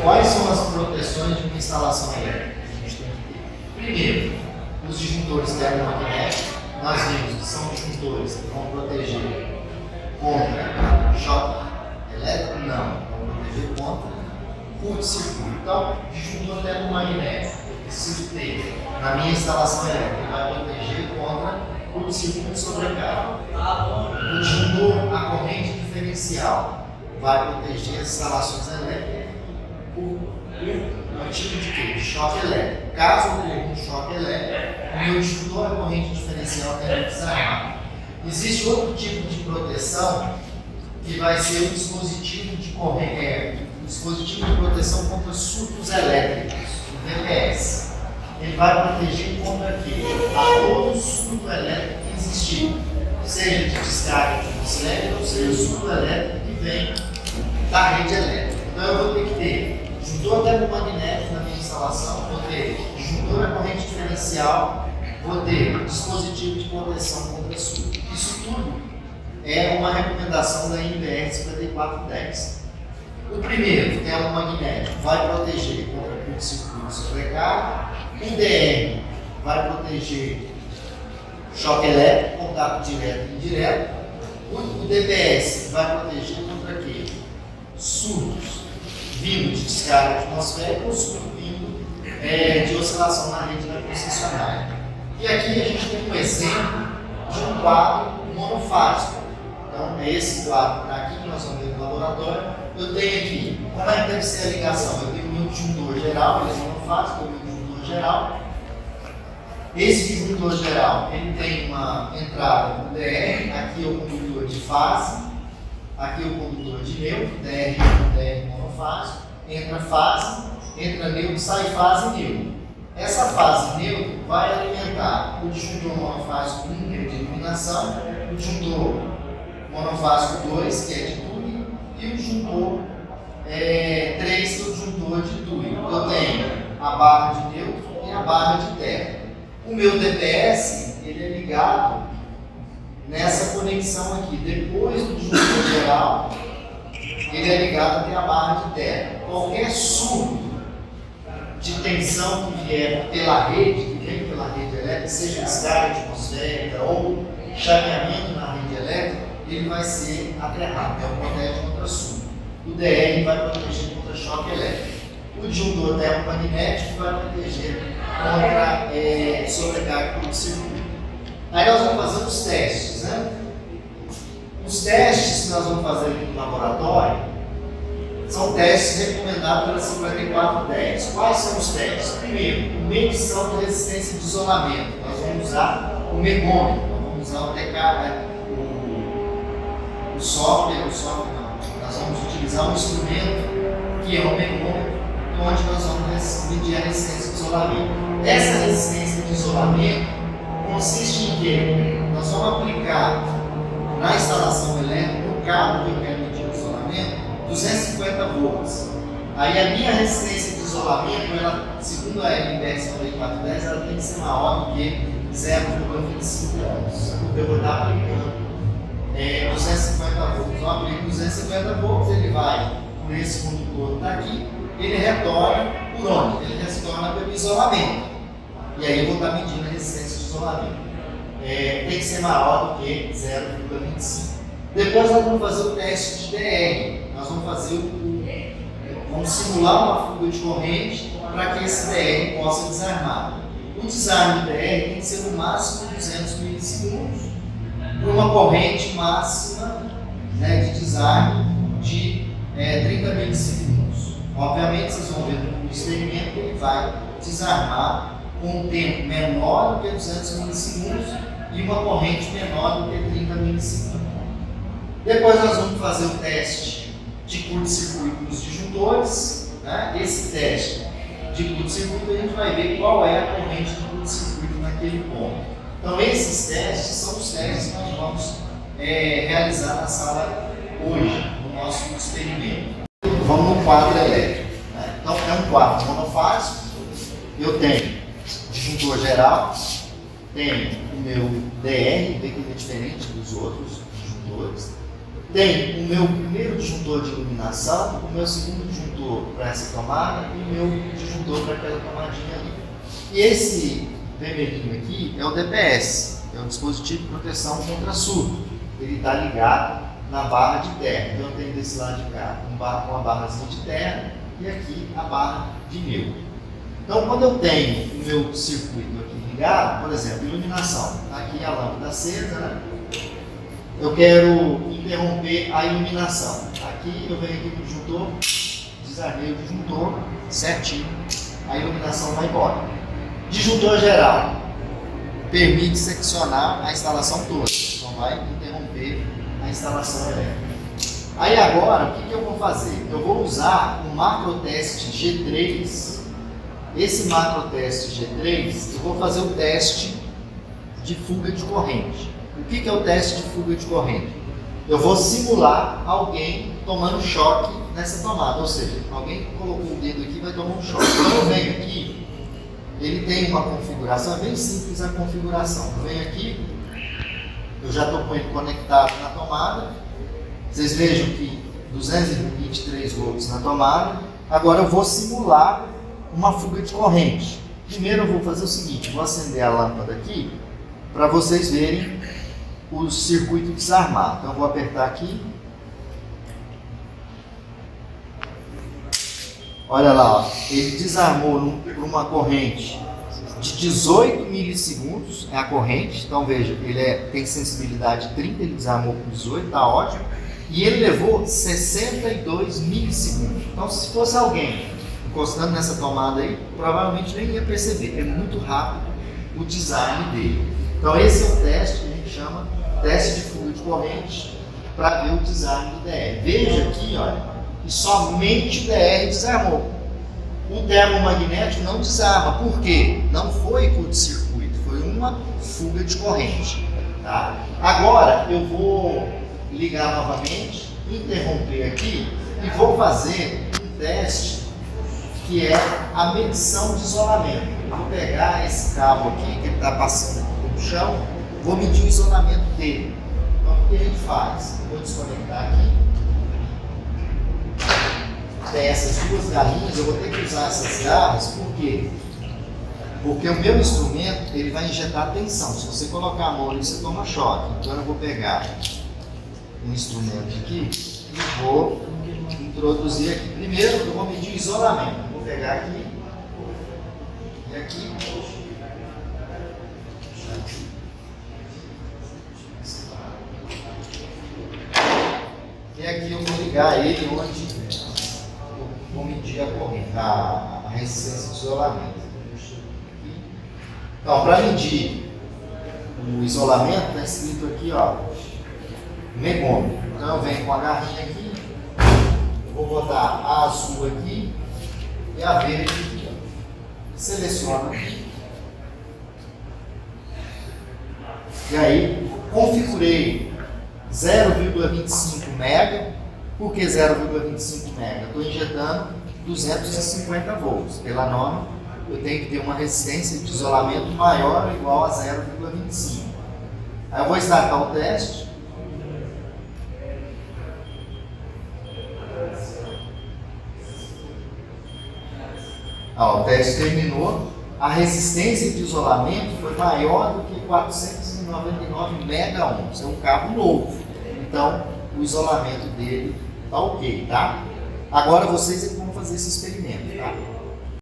quais são as proteções de uma instalação elétrica que a gente tem que ter? Primeiro, os disjuntores termomagnéticos, nós vimos que são disjuntores que vão proteger contra choque elétrico? Não, vão proteger contra curto-circuito. Então, disjuntor termomagnético, eu preciso ter na minha instalação elétrica, ele vai proteger contra curto-circuito e sobrecarga. O disjuntor, a corrente diferencial, vai proteger as instalações elétricas por um tipo de quê? De choque elétrico. Caso ocorra um choque elétrico, o meu disjuntor, a corrente diferencial, tem que desarmar. Existe outro tipo de proteção que vai ser o dispositivo de corrente, dispositivo de proteção contra surtos elétricos, o DPS. Ele vai proteger contra quê? A todo surto elétrico que existir, seja de descarga de bicicleta ou seja surto elétrico que vem da rede elétrica. Então eu vou ter que ter disjuntor termomagnético na minha instalação, vou ter disjuntor a corrente diferencial, vou ter dispositivo de proteção contra surto. Isso tudo é uma recomendação da NBR 5410. O primeiro, termomagnético, vai proteger contra curto-circuito e sobrecarga. O DR vai proteger choque elétrico, contato direto e indireto. O DPS vai proteger contra quê? Surtos vindo de descarga atmosférica ou surto vindo de oscilação na rede da concessionária. E aqui a gente tem um exemplo de um quadro monofásico. Então, é esse quadro que está aqui, que nós vamos ver no laboratório. Eu tenho aqui, como é que deve ser a ligação? Eu tenho o meu disjuntor geral, ele é monofásico, o meu disjuntor geral. Esse disjuntor geral, ele tem uma entrada no DR, aqui é o condutor de fase, aqui é o condutor de neutro, DR monofásico, entra fase, entra neutro, sai fase e neutro. Essa fase neutro vai alimentar o disjuntor monofásico 1, que é de iluminação, o disjuntor monofásico 2, que é de tuning, e o disjuntor 3, que é o disjuntor de tuning. Eu tenho a barra de neutro e a barra de terra. O meu DPS, ele é ligado nessa conexão aqui. Depois do disjuntor geral, ele é ligado até a barra de terra. Qualquer surto de tensão que vier pela rede, que vem pela rede elétrica, seja descarga atmosférica ou chaveamento na rede elétrica, ele vai ser aterrado, protege contra surto. O DR vai proteger contra choque elétrico. O disjuntor termomagnético vai proteger contra sobrecarga por circuito. Aí nós vamos fazer os testes, né? Os testes que nós vamos fazer aqui no laboratório são testes recomendados pela 5410. Quais são os testes? Primeiro, medição de resistência de isolamento. Nós vamos usar o megômetro, nós vamos usar o TK, o software não. Nós vamos utilizar um instrumento que é o megômetro, onde nós vamos medir a resistência de isolamento. Essa resistência de isolamento consiste em quê? Nós vamos aplicar na instalação elétrica, no cabo que eu quero medir o isolamento, 250 volts. Aí a minha resistência de isolamento, ela, segundo a NBR 5410, ela tem que ser maior do que 0,25 ohms. Porque eu vou estar aplicando 250 volts. Eu aplico 250 volts, ele vai por esse condutor daqui, ele retorna por onde? Ele retorna pelo isolamento. E aí eu vou estar medindo a resistência de isolamento. Tem que ser maior do que 0,25. Depois nós vamos fazer o teste de DR. Nós vamos fazer vamos simular uma fuga de corrente para que esse DR possa desarmar. O desarme do DR tem que ser no máximo 200 milissegundos por uma corrente máxima, né, de desarme de 30 milissegundos. Obviamente vocês vão ver no experimento que ele vai desarmar com um tempo menor do que 200 milissegundos e uma corrente menor do que 30 milissegundos. Depois nós vamos fazer o teste de curto-circuito nos disjuntores, né? Esse teste de curto-circuito a gente vai ver qual é a corrente de curto-circuito naquele ponto. Então esses testes são os testes que nós vamos realizar na sala hoje, no nosso experimento. Vamos no quadro elétrico, né? Então é um quadro monofásico, eu tenho disjuntor geral, tenho o meu DR, que é diferente dos outros disjuntores, tem o meu primeiro disjuntor de iluminação, o meu segundo disjuntor para essa tomada e o meu disjuntor para aquela tomadinha ali. E esse vermelhinho aqui é o DPS, é o dispositivo de proteção contra surto. Ele está ligado na barra de terra. Então eu tenho desse lado de cá uma barrazinha de terra e aqui a barra de neutro. Então quando eu tenho o meu circuito aqui ligado, por exemplo, iluminação, aqui a lâmpada acesa, né? Eu quero interromper a iluminação. Aqui eu venho aqui no disjuntor, desarmei o disjuntor, certinho, a iluminação vai embora. Disjuntor geral permite seccionar a instalação toda, então vai interromper a instalação elétrica. Aí agora, o que eu vou fazer? Eu vou usar o macroteste G3. Esse macroteste G3, eu vou fazer o teste de fuga de corrente. O que é o teste de fuga de corrente? Eu vou simular alguém tomando choque nessa tomada, ou seja, alguém colocou o dedo aqui e vai tomar um choque. Quando eu venho aqui, ele tem uma configuração, é bem simples a configuração. Eu venho aqui, eu já estou com ele conectado na tomada, vocês vejam que 223 volts na tomada. Agora eu vou simular uma fuga de corrente. Primeiro eu vou fazer o seguinte, vou acender a lâmpada aqui, para vocês verem o circuito desarmar. Então eu vou apertar aqui. Olha lá, ó. Ele desarmou por uma corrente de 18 milissegundos, é a corrente. Então veja, ele tem sensibilidade 30, ele desarmou por 18, está ótimo. E ele levou 62 milissegundos. Então se fosse alguém encostando nessa tomada aí, provavelmente nem ia perceber. É muito rápido o desarme dele. Então esse é o teste que a gente chama teste de fuga de corrente para ver o desarme do DR. Veja aqui, olha, que somente o DR desarmou. O termomagnético não desarma. Por quê? Não foi curto-circuito, foi uma fuga de corrente. Tá? Agora eu vou ligar novamente, interromper aqui e vou fazer um teste que é a medição de isolamento. Vou pegar esse cabo aqui que ele está passando aqui no chão, vou medir o isolamento dele. Então o que a gente faz? Vou desconectar aqui. Tem essas duas garrinhas, eu vou ter que usar essas garras, por quê? Porque o meu instrumento ele vai injetar tensão. Se você colocar a mão ali, você toma choque. Então eu vou pegar um instrumento aqui e vou introduzir aqui. Primeiro eu vou medir o isolamento. Vou pegar aqui e aqui. E aqui eu vou ligar ele onde eu vou medir a corrente, a resistência de isolamento. Então, para medir o isolamento, está escrito aqui, ó, megômetro. Então eu venho com a garrinha aqui, vou botar a azul aqui e a verde aqui. Seleciono aqui. E aí, configurei 0,25 mega. Por que 0,25 mega? Estou injetando 250 volts. Pela norma, eu tenho que ter uma resistência de isolamento maior ou igual a 0,25. Aí eu vou startar o teste. O teste terminou. A resistência de isolamento foi maior do que 499 mega-ohms. É um cabo novo. Então, o isolamento dele está ok, tá? Agora vocês é que vão fazer esse experimento, tá?